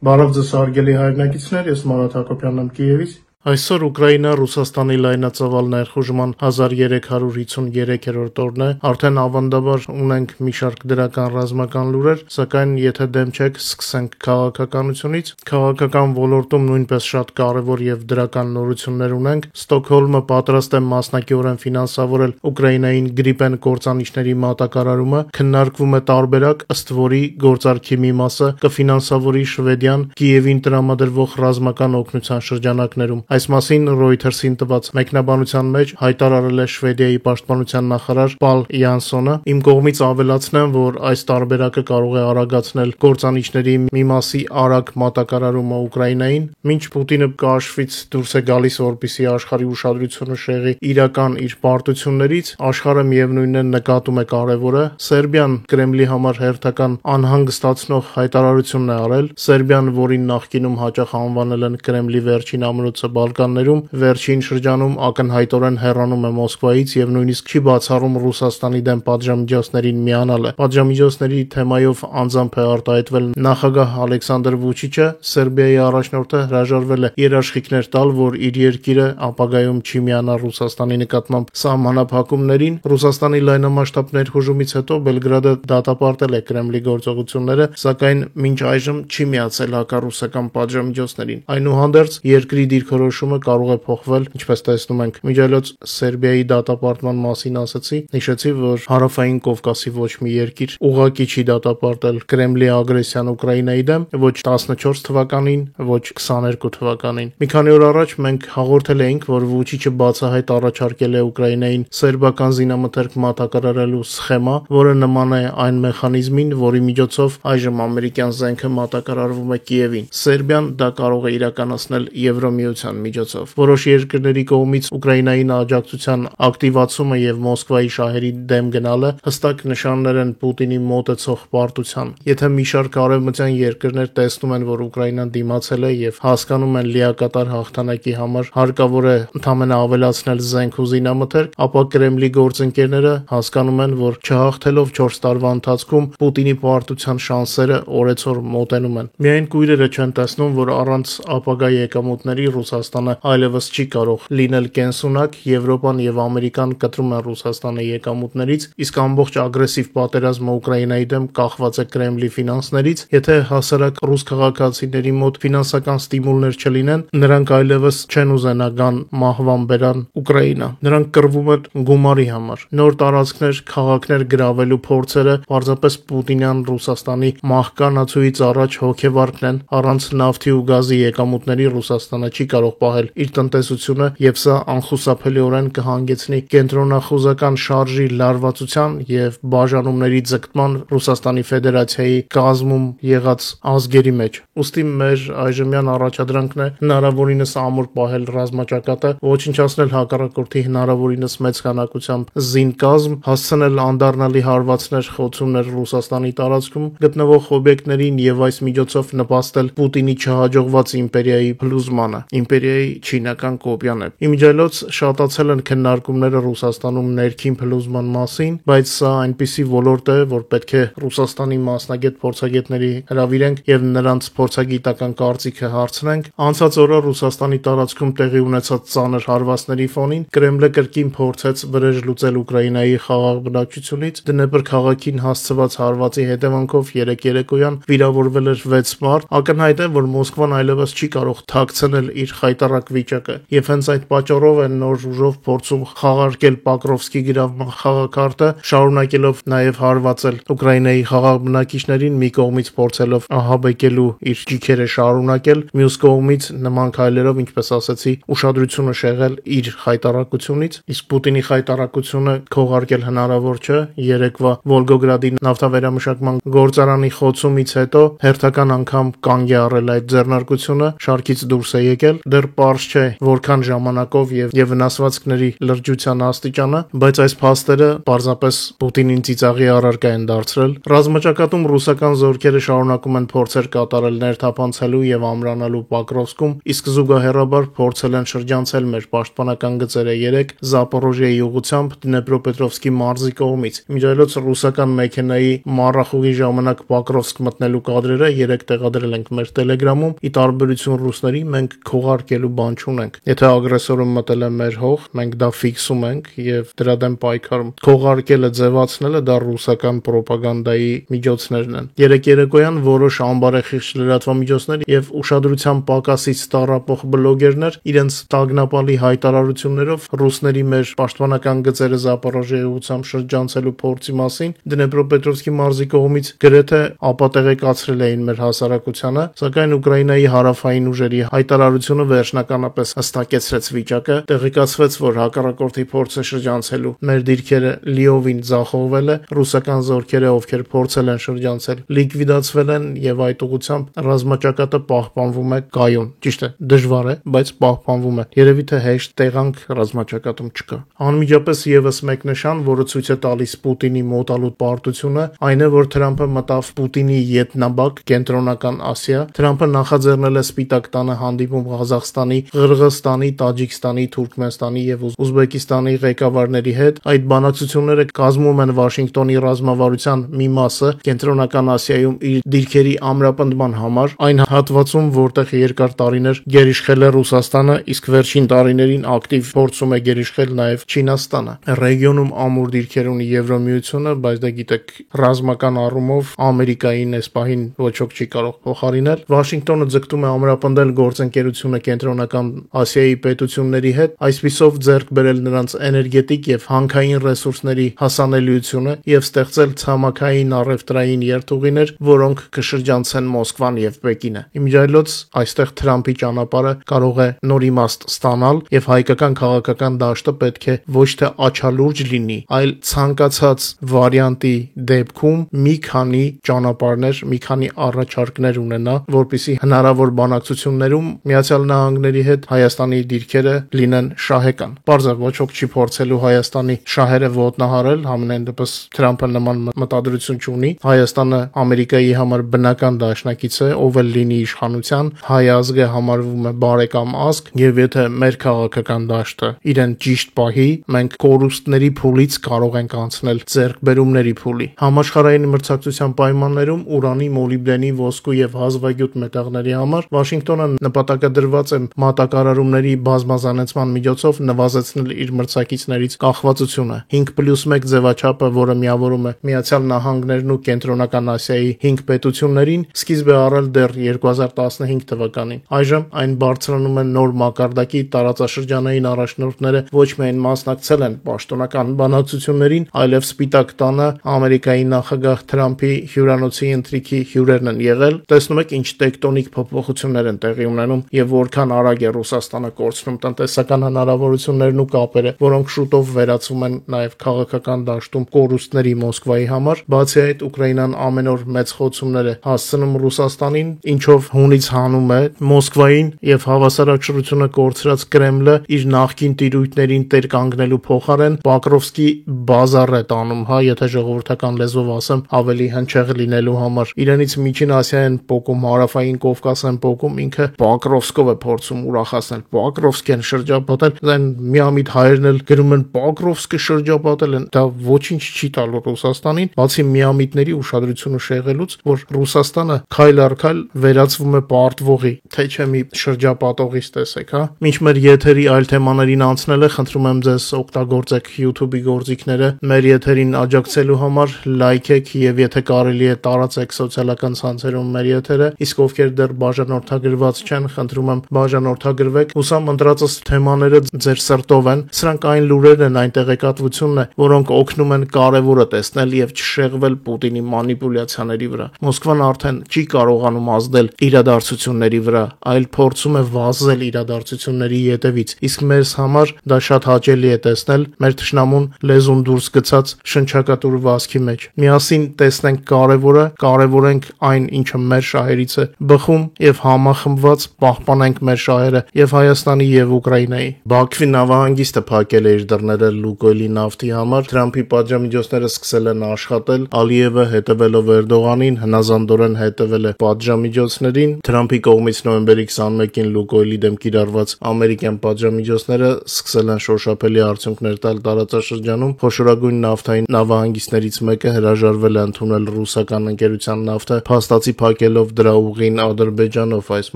Բարև ձեզ հարգելի հայրենակիցներ, ես Մարատ Հակոբյանն եմ Կիևից։ Այսօր Ուկրաինա Ռուսաստանի լայնածավալ ներխուժման 1333-րդ օրն է, արդեն ավանդաբար ունենք մի շարք դրական ռազմական լուրեր, սակայն եթե դեմ չեք, սկսենք քաղաքականությունից։ Քաղաքական ոլորտում նույնպես շատ կարևոր եւ դրական նորություններ ունենք։ Ստոկհոլմը պատրաստ է մասնակիորեն ֆինանսավորել Ուկրաինային Gripen կործանիչների մատակարարումը, քննարկվում է տարբերակ, ըստ որի գործարքի մի մասը կֆինանսավորի Շվեդիան Կիևին տրամադրվող ռազմական օգնության շրջանակներում։ Այս մասին Reuters-ին տված մեկնաբանության մեջ հայտարարել է Շվեդիայի պաշտպանության նախարար Պալ Յանսոնը։ Իմ կողմից ավելացնեմ, որ այս տարբերակը կարող է արագացնել կործանիչների մի մասի արագ մատակարարումը Ուկրաինային, մինչ Պուտինը կաշվից դուրս է գալիս, որպեսզի աշխարհի ուշադրությունը շեղի իրական իր պարտություններից, աշխարհը միևնույնն է նկատում է կարևորը։ Սերբիան Կրեմլի համար հերթական անհանգստացնող հայտարարությունն է արել։ Սերբիան, որին նախկինում հաճախ անվանել են Կրեմլի վերջին ամրոցը Բալկաններում, վերջին շրջանում ակնհայտորեն հեռանում է Մոսկվայից եւ նույնիսկ չի բացառում Ռուսաստանի դեմ պատժամիջոցներին միանալը։ Պատժամիջոցների թեմայով անձամբ է արտահայտվել նախագահ Ալեքսանդր Վուչիչը։ Սերբիայի առաջնորդը հրաժարվել է երաշխիքներ տալ, որ իր երկիրը ապագայում չի միանա Ռուսաստանի նկատմամբ սահմանափակումներին։ Ռուսաստանի լայնամասշտաբ ներխուժումից հետո Բելգրադը դատապարտել է Կրեմլի գործողությունները, սակայն մինչ այժմ չի միացել հակառուսական պատժամիջոցներին։ Այնուհանդերձ երկրի դիրքորոշումը կարող է փոխվել, ինչպես տեսնում ենք։ Միջայլոց Սերբիայի դատապարտման մասին ասացի, նշեցի, որ Հարավային Կովկասի ոչ մի երկիր ուղղակի չի դատապարտել Կրեմլի ագրեսիան Ուկրաինայի դեմ, ոչ 14 թվականին, ոչ 22 թվականին։ Մի քանի օր առաջ մենք հաղորդել էինք, որ Վուչիչը բացահայտ առաջարկել է Ուկրաինային սերբական զինամթերք մատակարարելու սխեմա, որը նման է այն մեխանիզմին, որի միջոցով այժմ ամերիկյան զենքը մատակարարվում է Կիևին։ Սերբիան դա կարող է իրականացնել Եվրոմիության միջոցով։ Որոշ երկրների կողմից Ուկրաինային աջակցության ակտիվացումը եւ Մոսկվայի շահերի դեմ գնալը հստակ նշաններ են Պուտինի մոտեցող պարտության։ Եթե մի շարք արևմտյան երկրներ տեսնում են, որ Ուկրաինան դիմացել է եւ հասկանում են լիակատար հաղթանակի համար հարկավոր է ընդամենը ավելացնել զենք ու զինամթերք, ապա Կրեմլի գործընկերները հասկանում են, որ չհաղթելով 4 տարվա ընթացքում Պուտինի պարտության շանսերը օրեցօր մոտենում են։ Միայն կույրերը չեն տեսնում, որ առանց ապագա եկամուտների Ռուսաստանը այլևս չի կարող լինել կենսունակ, Եվրոպան եւ Ամերիկան կտրում են Ռուսաստանի եկամուտներից, իսկ ամբողջ ագրեսիվ պատերազմը Ուկրաինայի դեմ կախված է Կրեմլի ֆինանսներից։ Եթե հասարակ ռուս քաղաքացիների մոտ ֆինանսական ստիմուլներ չլինեն, նրանք այլևս չեն ուզենա գան մահվան բերան Ուկրաինա։ Նրանք կռվում են գումարի համար։ Նոր տարածքներ, քաղաքներ գրավելու փորձերը պարզապես Պուտինյան Ռուսաստանի մահկանացուից առաջ հոգեվարքն են։ Առանց նավթի ու գազի եկամուտների Ռուսաստանը չի կարող պահել իր տնտեսությունը եւ սա անխուսափելիորեն կհանգեցնի կենտրոնախոզական շարժի լարվածության եւ բաժանումների ձգտման Ռուսաստանի Ֆեդերացիայի կազմում եղած ազգերի մեջ։ Ուստի մեր այժմյան առաջադրանքն է հնարավորինս ամուր պահել ռազմաճակատը, ոչնչացնել հակառակորդի հնարավորինս մեծ քանակությամբ զինկազմ, հասցնել անդառնալի հարվածներ, խոցումներ Ռուսաստանի տարածքում գտնվող օբյեկտներին եւ այս միջոցով նպաստել Պուտինի չհաջողված իմպերիայի փլուզմանը։ Իմպերիայի չինական կոպիան է։ Իմիջիայլոց շատացել են քննարկումները Ռուսաստանում ներքին փլուզման մասին, բայց սա այնպիսի ոլորտ է, որ պետք է Ռուսաստանի մասնագետ փորձագետների հրավիրենք եւ նրանց փորձագիտական կարծիքը հարցնենք։ Անցած օրը Ռուսաստանի տարածքում տեղի ունեցած ծանր հարվածների ֆոնին Կրեմլը կրկին փորձեց վրեժ լուծել Ուկրաինայի խաղաղ բնակչությունից։ Դնեպր քաղաքին հասցված հարվածի հետևանքով երեկ երեկոյան վիրավորվել էր 6 մարդ։ Ակնհայտ է, որ Մոսկվան այլևս չի կարող թաքցնել իր խայտառակ վիճակը, եւ հենց այդ պատճառով են նոր ուժով փորձում խաղարկել Պոկրովսկի գրավման խաղակարտը, շարունակելով նաեւ հարվածել Ուկրաինայի խաղաղ բնակիչներին, մի կողմից փորձելով ահաբեկելու իր ճիքերը շարունակել, մյուս կողմից նման քայլերով, ինչպես ասացի, ուշադրությունը շեղել իր խայտառակությունից, իսկ Պուտինի խայտառակությունը քողարկել հնարավոր չէ։ Երեկվա Վոլգոգրադի նավթավերամշակման գործարանի խոցումից հետո հերթական անգամ կանգ է առել այդ ձեռնարկությունը, շարքից դուրս է եկել։ Դեռ դեռ պարզ չէ որքան ժամանակով եւ վնասվածքների լրջության աստիճանը, բայց այս փաստերը պարզապես Պուտինին ծիծաղի առարկա են դարձրել։ Ռազմաճակատում ռուսական զորքերը շարունակում են փորձեր կատարել ներթափանցելու եւ ամրանալու Պոկրովսկում, իսկ զուգահեռաբար փորձել են շրջանցել մեր պաշտպանական գծերը 3 Զապորոժիայի ուղղությամբ Դնեպրոպետրովսկի մարզի կողմից։ Միջայլոց ռուսական մեքենայի մառախուղի ժամանակ Պոկրովսկ մտնելու կադրերը 3 տեղադրել ենք մեր Telegram-ում, ի տարբերություն ռուսների մենք քողարկելու բան չունենք։ Եթե ագրեսորը մտել է մեր հող, մենք դա ֆիքսում ենք եւ դրա դեմ պայքարում։ Քողարկելը, ձևացնելը դա ռուսական ռոպագանդայի միջոցներն են։ Երեք երեկոյան որոշ ամբարեխիղճ լրատվամիջոցներ եւ ուշադրության պակասից տառապող բլոգերներ իրենց տագնապալի հայտարարություններով ռուսների մեր պաշտպանական գծերը Զապորոժիայի ուղղությամբ շրջանցելու փորձի մասին Դնեպրոպետրովսկի մարզի կողմից գրեթե ապատեղեկացրել էին մեր հասարակությանը, սակայն Ուկրաինայի հարավային ուժերի հայտարարությունը վերջնականապես հստակեցրեց վիճակը, տեղեկացվեց, որ հակառակորդի փորձը շրջանցելու մեր դիրքերը լիովին ձախողվել է, ռուսական զորքերը, ովքեր փորձել են շրջանցել, լիկվիդացվել են եւ այդ ուղղությամբ ռազմաճակատը պահպանվում է կայուն։ Ճիշտ է, դժվար է, բայց պահպանվում է։ Երևի թե հեշտ տեղանք ռազմաճակատում չկա։ Անմիջապես եւս մեկ նշան, որը ցույց է տալիս Պուտինի մոտալուտ պարտությունը, այն է, որ Թրամփը մտավ Պուտինի ետնաբակ Կենտրոնական Ասիա։ Թրամփը նախաձեռնել է Սպիտակ տանը հանդիպում Ղազախստանի, Ղրղըզստանի, Տաջիկստանի, Թուրքմենստանի եւ Ուզբեկիստանի ղեկավարների հետ։ Այդ բանակցությունները կազմում են Վաշինգտոնի ռազմավարության մի մասը Կենտրոնական Ասիայում իր դիրքերի ամրապնդման համար, այն հատվածում, որտեղ երկար տարիներ գերիշխել է Ռուսաստանը, իսկ վերջին տարիներին ակտիվ փորձում է գերիշխել նաեւ Չինաստանը։ Ռեգիոնում ամուր դիրքեր ունի Եվրամիությունը, բայց դա գիտեք, ռազմական առումով Ամերիկային այս պահին ոչ ոք չի կարող փոխարինել։ Վաշինգտոնը ձգտում է ամրապնդել գործընկերությունը Կենտրոնական Ասիայի պետությունների հետ, այսպիսով ձեռք բերել նրանց էներգետիկ եւ հանքային ռեսուրսների հասանելիությունը եւ ստեղծել ցամաքային առևտրային երթուղիներ, որոնք կշրջանցեն Մոսկվան եւ Պեկինը։ Իմիջիայլոց այստեղ Թրամփի ճանապարհը կարող է նոր իմաստ ստանալ եւ հայկական քաղաքական դաշտը պետք է ոչ թե աչալուրջ լինի, այլ ցանկացած վարիանտի դեպքում մի քանի ճանապարհներ, մի քանի առաջարկներ ունենա, որպեսզի հնարավոր բանակցություններում Միացյալ Նահանգների հետ Հայաստանի դիրքերը լինեն շահեկան։ Պարզը ոչ ոք չի փորձելու Հայաստանի շահերը ոտնահարել, համենայն դեպս Թրամփը նման մտադրություն չունի։ Հայաստանը Ամերիկայի համար բնական դաշնակից է, ով էլ լինի իշխանության, հայ ազգը համարվում է բարեկամ ազգ, եւ եթե մեր քաղաքական դաշտը իրեն ճիշտ պահի, մենք կորուստների փուլից կարող ենք անցնել ձեռքբերումների փուլի։ Համաշխարհային մրցակցության պայմաններում ուրանի, մոլիբդենի, ոսկու եւ հազվագյուտ մետաղների համար Վաշինգտոնը նպատակադրված է մատակարարումների բազմազանեցման միջոցով նվազեցնել իր մրցակիցներից կախվածությունը։ 5+1 ձևաչափը, որը միավորում է Միացյալ Նահանգներն ու Կենտրոնական Ասիայի 5 պետություններին, սկիզբ է առել դեռ 2015 թվականին։ Այժմ այն բարձրանում է նոր մակարդակի, տարածաշրջանային առաջնորդները ոչ միայն մասնակցել են պաշտոնական բանակցություններին, այլև Սպիտակ տանը Ամերիկայի նախագահ Թրամփի հյուրանոցի ընթրիքի հյուրերն են եղել։ Տեսնում եք, ինչ տեկտոնիկ փոփոխություններ են տեղի ունենում եւ որքան արագ է Ռուսաստանը կորցնում տնտեսական հնարավորություններն ու կապերը, որոնք շուտով վերածվում են նաեւ քաղաքական դաշտում կորուստների Մոսկվայի համար։ Բացի այդ, Ուկրաինան ամեն օր մեծ խոցումներ է հասցնում Ռուսաստանին, ինչով հունից հանում է Մոսկվային եւ հավասարակշռությունը կորցրած Կրեմլը իր նախկին տիրույթներին տեր կանգնելու փոխարեն Պոկրովսկի բազար է տանում, եթե ժողովրդական լեզվով ասեմ, ավելի հնչեղ լինելու համար։ Իրենից Միջին Ասիա են փոկում, Հարավային Կովկաս են փոկում, ինքը Պոկրովսկով է փորձում ուրախացնել։ Պոկրովսկեն շրջապատել, այն միամիտ հայերն էլ գրում են Պոկրովսկը շրջապատել են։ Դա ոչինչ չի տալու Ռուսաստանին, բացի միամիտների ուշադրությունը շեղելուց, որ Ռուսաստանը քայլ առ քայլ վերածվում է պարտվողի, թե չէ մի շրջապատողից, տեսեք, հա։ Մինչ մեր եթերի այլ թեմաներին անցնելը, խնդրում եմ ձեզ օգտագործեք YouTube-ի գործիքները մեր եթերին աջակցելու համար, լայքեք եւ եթե կարելի է տարածեք սոցիալական ցանցերում մեր եթերը, իսկ ովքեր դեռ բաժանորդագրված չեն, խնդրում եմ բաժանորդագրվեք։ Հուսամ ընտրածս թեմաները ձեր սրտով են, սրանք այն լուրերն են, այն տեղեկատվությունն է, որոնք օգնում են կարևորը տեսնել եւ չշեղվել Պուտինի մանիպուլյացիաների վրա։ Մոսկվան արդեն չի կարողանում ազդել իրադարձությունների վրա, այլ փորձում է վազել իրադարձությունների ետևից, իսկ մեզ համար դա շատ հաճելի է տեսնել մեր թշնամուն լեզուն դուրս գցած շնչակատուր վազքի մեջ։ Միասին տեսնենք կարևորը, կարևորենք այն, ինչը մեր շահերից է բխում եւ համախմբված պահպանենք մեր շահերը եւ Հայաստանի եւ Ուկրաինայի։ Բաքվի նավահանգիստը փակել է իր դռները Լուկոյլի նավթի համար, Թրամփի պատժամիջոցները սկսել են աշխատել, Ալիևը հետևելով Էրդողանին հնազանդորեն հետևել է պատժամիջոցներին, Թրամփի կողմից նոյեմբերի 21-ին Լուկոյլի դեմ կիրառված ամերիկյան պատժամիջոցները սկսել են շոշափելի արդյունքներ տալ տարածաշրջանում, խոշորագույն նավթային նավահանգիստներից մեկը հրաժարվել է ընդունել ռուսական ընկերության նավթը, փաստացի փակելով դրա ուղին Ադրբեջանով, այս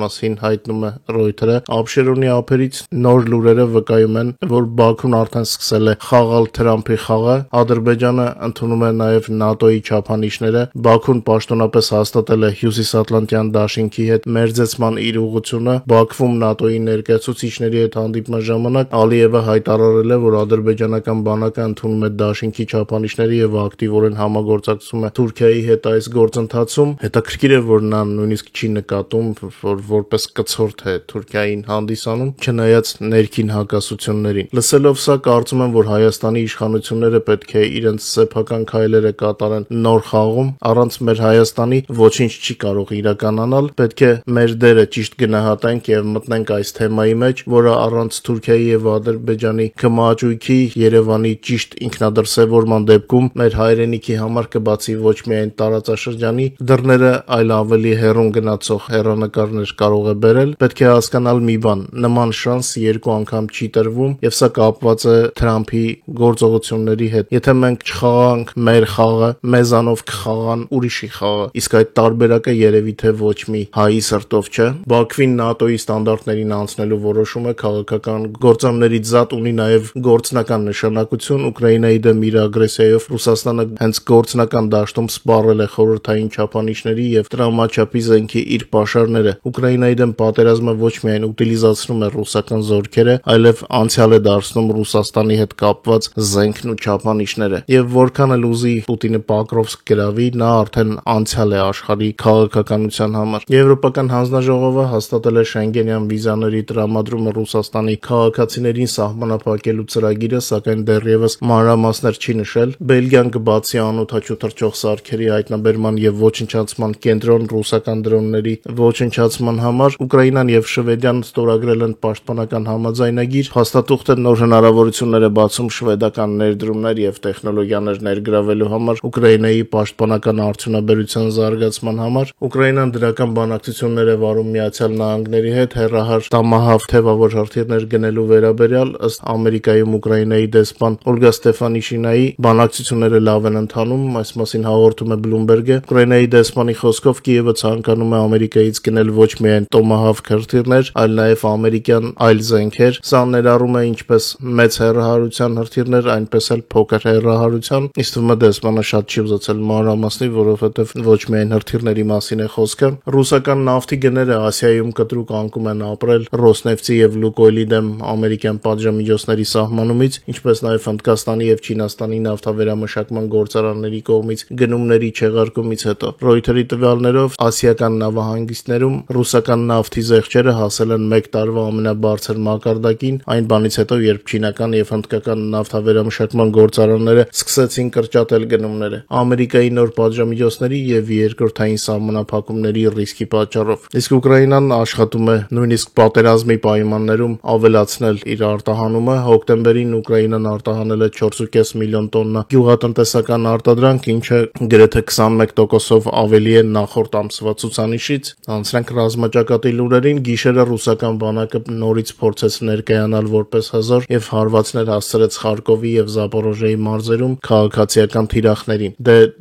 մասին հայտնում է Reuters-ը։ Աբշերոնի ափերից նոր լուրերը վկայում են, որ Բաքուն արդեն սկսել է խաղալ Թրամփի խաղը, Ադրբեջանը ընդունում է նաև ՆԱՏՕ-ի չափանիշները, Բաքուն պաշտոնապես հաստատել է Հյուսիսատլանտյան դաշինքի հետ մերձեցման իր ուղղությունը, Բաքվում ՆԱՏՕ-ի ներկայացուցիչների հետ հանդիպման ժամանակ Ալիևը հայտարարել է, որ ադրբեջանական բանակը ընդունում է դաշինքի չափանիշները եւ ակտիվորեն համագործակցում է Թուրքիայի հետ այս գործընթացում։ Հետաքրքիր է, որ նա նույնիսկ չի նկատում, որ որպես կցորդ է Թուրքիային հանդիսանում, չնայած ներքին հակասություններին։ Լսելով սա, կարծում եմ, որ Հայաստանի իշխանությունները պետք է իրենց սեփական քայլերը կատարեն նոր խաղում, առանց մեր Հայաստանի ոչինչ չի կարող իրականանալ, պետք է մեր դերը ճիշտ գնահատենք եւ մտնենք այս թեմայի մեջ, որը առանց Թուրքիայի եւ Ադրբեջանի կմաճույքի, Երևանի ճիշտ ինքնադրսևորման դեպքում մեր հայրենիքի համար կբացի ոչ միայն տարածաշրջանի դռները, այլ ավելի հեռուն գնացող հեռանկարներ կարող է բերել։ Պետք է հասկանալ մի բան, նման շանս երկու անգամ չի տրվում եւ սա կապված է Թրամփի գործողությունների հետ։ Եթե մենք չխաղանք մեր խաղը, մեզանով կխաղան ուրիշի խաղը, իսկ այդ տարբերակը երևի թե ոչ մի հայի սրտով չէ։ Բաքվին ՆԱՏՕ-ի ստանդարտներին անցնելու որոշումը քաղաքական գործոններից զատ ունի նաեւ գործնական նշանակություն։ Ուկրաինայի դեմ իր ագրեսիայով Ռուսաստանը հենց գործնական դաշտում սպառել է խորհրդային չափանիշների եւ տրամաչափի զենքի իր պաշարները։ Ուկրաինայի դեմ պատերազմը ոչ միայն ուտիլիզացնում է ռուսական զորքերը, այլև անցյալ է դարձնում Ռուսաստանի հետ կապված զենքն ու չափանիշները։ Եվ որքան էլ ուզի Պուտինը Պոկրովսկ գրավի, նա արդեն անցյալ է աշխարհի քաղաքականության համար։ Եվրոպական հանձնաժողովը հաստատել է Շենգենյան վիզաների տրամադրումը Ռուսաստանի քաղաքացիներին սահմանափակելու ծրագիրը, սակայն դեռևս մանրամասներ չի նշել։ Բելգիան կբացի անօդաչու թռչող սարքերի հայտնաբերման եւ ոչնչացման կենտրոն ռուսական դրոնների ոչնչացման համար, Ուկրաինան եւ Շվեդիան ստորագրել են պաշտպանական համաձայնագիր։ Փաստաթուղթը նոր հնարավորություններ է բացում շվեդական ներդրումներ եւ տեխնոլոգիաներ ներգրավելու համար Ուկրաինայի պաշտպանական արդյունաբերության զարգացման համար։ Ուկրաինան դրական բանակցություններ է վարում Միացյալ Նահանգների հետ հեռահար տամահավ թեվավոր հրթիռներ գնելու վերաբերյալ, ըստ Ամերիկայում Ուկրաինայի դեսպան Օլգա Ստեֆանիշինայի բանակցությունները լավ են ընթանում, այս մասին հաղորդում է Bloomberg-ը։ Ուկրաինայի դեսպանի խոսքով Կիևը ցանկանում է Ամերիկայից գնել ոչ միայն տոմահավ հրթիռներ, այլ նաեւ ամերիկյան այլ զենքեր։ Սա ներառում է ինչպես մեծ հեռահարության հրթիռներ, այնպես էլ փոքր հեռահարության։ Իսկ թվում է դեսպանը շատ չի ուզեցել մանրամասնի, որովհետեւ ոչ միայն հրթիռների մասին է խոսքը։ Ռուսական նավթի գները Ասիայում կտրուկ անկում են ապրել Ռոսնեֆտի եւ Լուկոյլի դեմ ամերիկյան պատժամիջոցների սահմանումից, ինչպես նաեւ Հնդկաստանի եւ Չինաստանի նավթավերամշակման գործարանների կողմից գնումների չեղարկումից հետո։ Reuters-ի տվյալներով ասիական նավահանգիստներում ռուսական նավթի զեղչերը հասել են 1 տարվա ամենաբարձր մակարդակին, այն բանից հետո, երբ չինական եւ հնդկական նավթավերամշակման գործարանները սկսեցին կրճատել գնումները Ամերիկայի նոր պատժամիջոցների եւ երկրորդային սահմանափակումների ռիսկի պատճառով։ Իսկ Ուկրաինան աշխատում է նույնիսկ պատերազմի պայմաններում ավելացնել իր արտահանումը։ Հոկտեմբերին Ուկրաինան արտահանել է 4.5 միլիոն տոննա գյուղատնտեսական արտադրանք, ինչը գրեթե 21%-ով ավելի է նախորդ ամսվա ցուցանիշից։ Անցնենք ռազմաճակատի լուրերին։ Գիշերը ռուսական բանակը նորից փորձեց ներկայանալ որպես հզոր եւ հարվածներ հասցրեց Խարկովի եւ Զապորոժիեի մարզերում քաղաքացիական թիրախներին։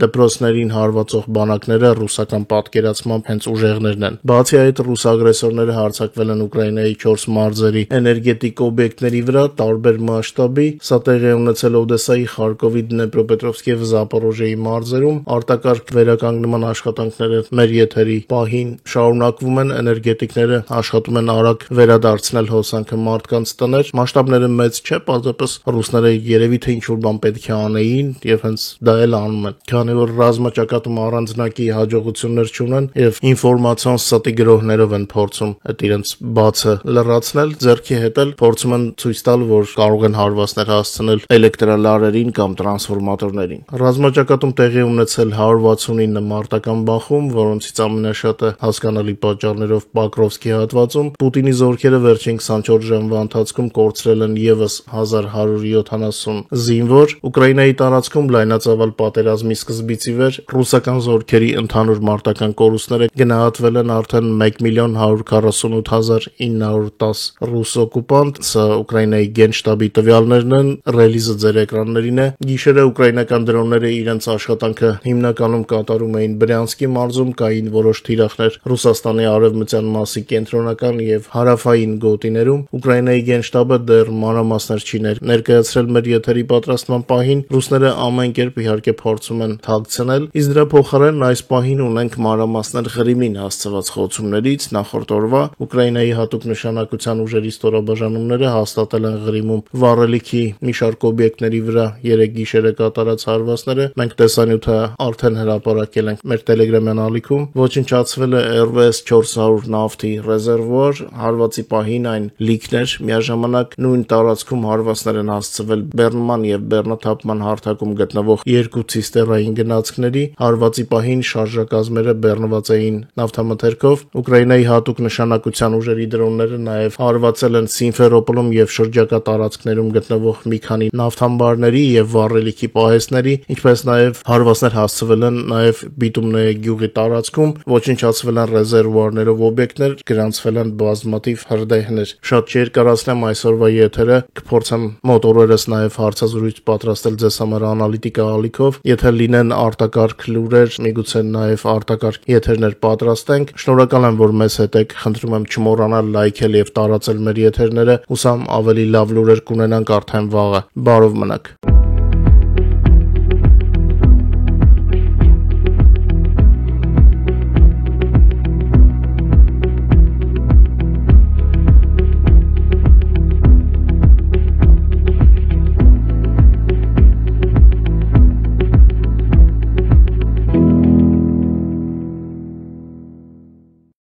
Դպրոցներին հարվածող բանակները ռուսական պատկերացմամբ հենց ուժեղներն են։ Բացի այդ, ռուս ագրեսորները հարձակվել են Ուկրաինայի 4 մարզերի էներգետիկ օբյեկտների վրա տարբեր մասշտաբի։ Սա տեղի է ունեցել Օդեսայի, Խարկովի, Դնեպրոպետրովսկի եւ Զապորոժիեի մարզերում։ Արտակարգ վերականգնման աշխատանքները մեր եթերի պահին շարունակվում են, էներգետիկները աշխատում են արագ վերադարձնել հոսանքը մարդկանց տներ։ Մասշտաբները մեծ չէ, պարզապես ռուսները երևի թե ինչ-որ բան պետք է անեին եւ հենց դա էլ անում են։ Քանի որ ռազմաճակատում առանձնակի հաջողություններ չունեն եւ ինֆորմացիոն ստի գրոհներով են փորձում այդ իրենց բացը լրացնել, ձեռքի հետ էլ փորձում են ցույց տալ, որ կարող են հարվածներ հասցնել էլեկտրալարերին կամ տրանսֆորմատորներին։ Ռազմաճակատում տեղի ունեցել 169 մարտական բախում, որոնցից ամենաշատը հասկանալի պատճառներով Պոկրովսկի հատվածում հատվածում Պուտինի զորքերը վերջին 24 ժամվա ընթացքում կորցրել են ևս 1170 զինվոր։ Ուկրաինայի տարածքում լայնածավալ պատերազմի սկզբից ի վեր ռուսական զորքերի ընդհանուր մարտական կորուստները գնահատվել են արդեն 1,148,910 ռուս օկուպանտ։ Սա Ուկրաինայի գենշտաբի տվյալներն են, ռելիզը ձեր էկրաններին է։ Գիշերը ուկրաինական դրոնները իրենց աշխատանքը հիմնականում կատարում էին Բրյանսկի մարզում, կային որոշ թիրախներ Ռուսաստանի արևմտյան մասի կենտրոնական եւ հարավային գոտիներում։ Ուկրաինայի գենշտաբը դեռ մանրամասներ չի ներկայացրել մեր եթերի պատրաստման պահին։ Ռուսները ամեն կերպ իհարկե փորձում են թաքցնել, իսկ դրա փոխարեն այս պահին ունենք մանրամասներ Ղրիմին հասցված խոցումներից։ Նախորդ օրվա Ուկրաինայի հատուկ նշանակության ուժերի ստորաբաժանումները հաստատել են Ղրիմում վառելիքի մի շարք օբյեկտների վրա 3 գիշերը կատարած հարվածները։ Մենք տեսանյութը արդեն հրապարակել ենք մեր Telegram-յան ալիքում։ Ոչնչացվել է RVS 400 նավթի ռեզերվուար, հարվածի պահին այն լիքներ, միաժամանակ նույն տարածքում հարվածներ են հասցվել բեռնման եւ բեռնաթափման հարթակում գտնվող 2 ցիստերային գնացքների։ Հարվածի պահին շարժակազմերը բեռնված էին նավթամթերքով։ Ուկրաինայի հատուկ նշանակության ուժերի դրոնները նաեւ հարվածել են Սիմֆերոպոլում եւ շրջակա տարածքներում գտնվող մի քանի նավթամբարների եւ վառելիքի պահեստների, ինչպես նաեւ հարվածներ հասցվել են նաեւ Բիտումնոյե գյուղի տարածքում, ոչնչացվել են ռեզերվուարներով օբյեկտներ, գրանցվել են բազմաթիվ հրդեհներ։ Շատ չերկարացնեմ այսօրվա եթերը, կփորձեմ մոտորերս նաեւ հարցազրույց պատրաստել ձեզ համար անալիտիկա ալիքով։ Եթե լինեն արտակարգ լուրեր, միգուցե նաեւ արտակարգ եթերներ պատրաստենք։ Շնորհակալ եմ, որ մեզ հետ եք։ Խնդրում եմ չմոռանալ լայքել եւ տարածել մեր եթերները։ Հուսամ ավելի լավ լուրեր կունենանք արդեն վաղը։ Բարով մնաք։